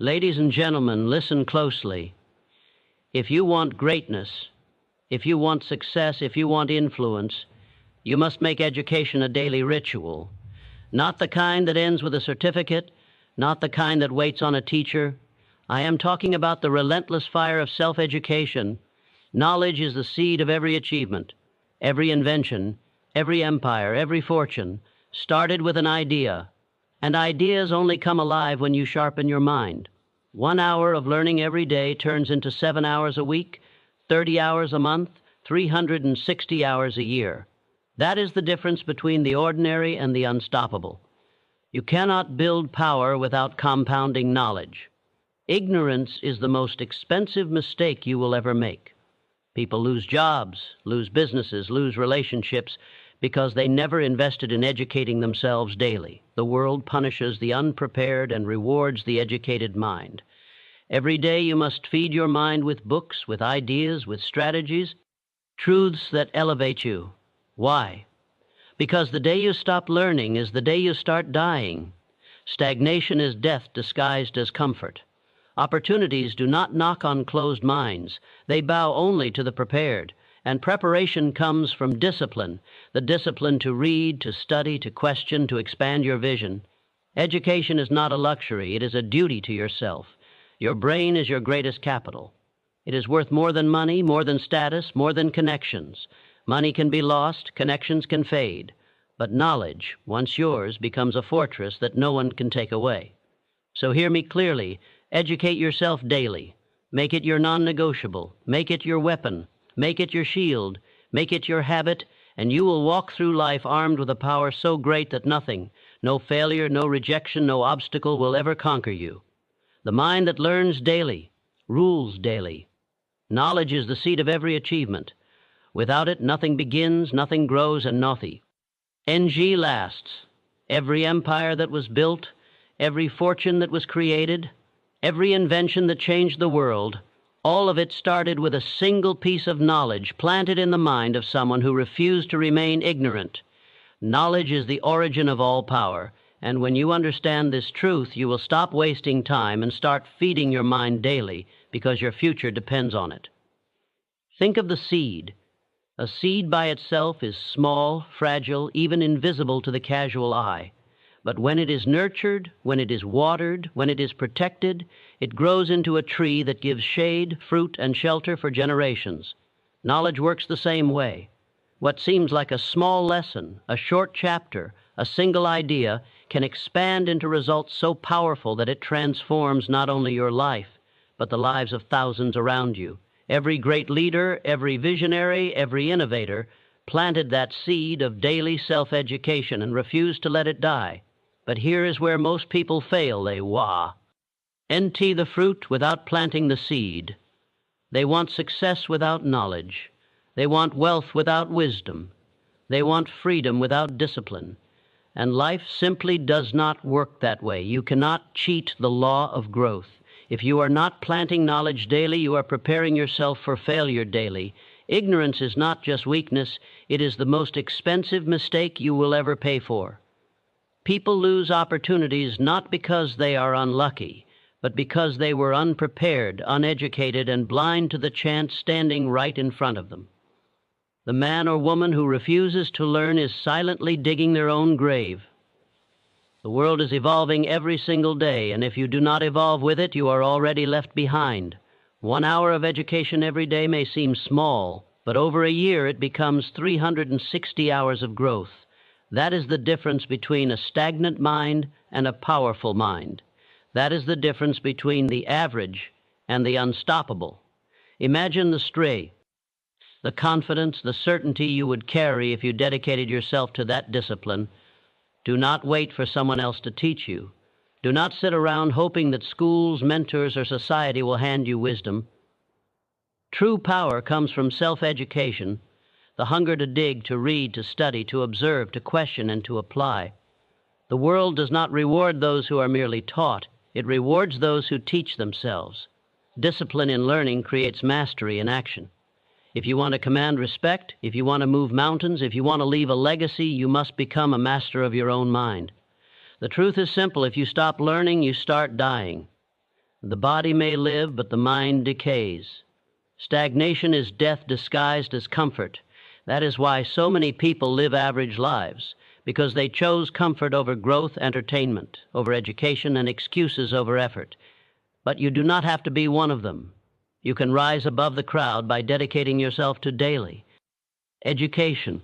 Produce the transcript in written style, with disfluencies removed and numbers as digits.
Ladies and gentlemen, listen closely. If you want greatness, if you want success, if you want influence, you must make education a daily ritual. Not the kind that ends with a certificate, not the kind that waits on a teacher. I am talking about the relentless fire of self-education. Knowledge is the seed of every achievement, every invention, every empire, every fortune, started with an idea. And ideas only come alive when you sharpen your mind. 1 hour of learning every day turns into 7 hours a week, 30 hours a month, 360 hours a year. That is the difference between the ordinary and the unstoppable. You cannot build power without compounding knowledge. Ignorance is the most expensive mistake you will ever make. People lose jobs, lose businesses, lose relationships because they never invested in educating themselves daily. The world punishes the unprepared and rewards the educated mind. Every day you must feed your mind with books, with ideas, with strategies, truths that elevate you. Why? Because the day you stop learning is the day you start dying. Stagnation is death disguised as comfort. Opportunities do not knock on closed minds. They bow only to the prepared. And preparation comes from discipline, the discipline to read, to study, to question, to expand your vision. Education is not a luxury. It is a duty to yourself. Your brain is your greatest capital. It is worth more than money, more than status, more than connections. Money can be lost, connections can fade. But knowledge, once yours, becomes a fortress that no one can take away. So hear me clearly. Educate yourself daily. Make it your non-negotiable. Make it your weapon. Make it your shield, make it your habit, and you will walk through life armed with a power so great that nothing, no failure, no rejection, no obstacle will ever conquer you. The mind that learns daily, rules daily. Knowledge is the seed of every achievement. Without it, nothing begins, nothing grows, and nothing. NG lasts. Every empire that was built, every fortune that was created, every invention that changed the world, all of it started with a single piece of knowledge planted in the mind of someone who refused to remain ignorant. Knowledge is the origin of all power, and when you understand this truth, you will stop wasting time and start feeding your mind daily because your future depends on it. Think of the seed. A seed by itself is small, fragile, even invisible to the casual eye. But when it is nurtured, when it is watered, when it is protected, it grows into a tree that gives shade, fruit, and shelter for generations. Knowledge works the same way. What seems like a small lesson, a short chapter, a single idea, can expand into results so powerful that it transforms not only your life, but the lives of thousands around you. Every great leader, every visionary, every innovator planted that seed of daily self-education and refused to let it die. But here is where most people fail. They NT the fruit without planting the seed. They want success without knowledge. They want wealth without wisdom. They want freedom without discipline. And life simply does not work that way. You cannot cheat the law of growth. If you are not planting knowledge daily, you are preparing yourself for failure daily. Ignorance is not just weakness. It is the most expensive mistake you will ever pay for. People lose opportunities not because they are unlucky, but because they were unprepared, uneducated, and blind to the chance standing right in front of them. The man or woman who refuses to learn is silently digging their own grave. The world is evolving every single day, and if you do not evolve with it, you are already left behind. 1 hour of education every day may seem small, but over a year it becomes 360 hours of growth. That is the difference between a stagnant mind and a powerful mind. That is the difference between the average and the unstoppable. Imagine the stray, the confidence, the certainty you would carry if you dedicated yourself to that discipline. Do not wait for someone else to teach you. Do not sit around hoping that schools, mentors, or society will hand you wisdom. True power comes from self-education, the hunger to dig, to read, to study, to observe, to question, and to apply. The world does not reward those who are merely taught. It rewards those who teach themselves. Discipline in learning creates mastery in action. If you want to command respect, if you want to move mountains, if you want to leave a legacy, you must become a master of your own mind. The truth is simple. If you stop learning, you start dying. The body may live, but the mind decays. Stagnation is death disguised as comfort. That is why so many people live average lives, because they chose comfort over growth, entertainment, over education, and excuses over effort. But you do not have to be one of them. You can rise above the crowd by dedicating yourself to daily education,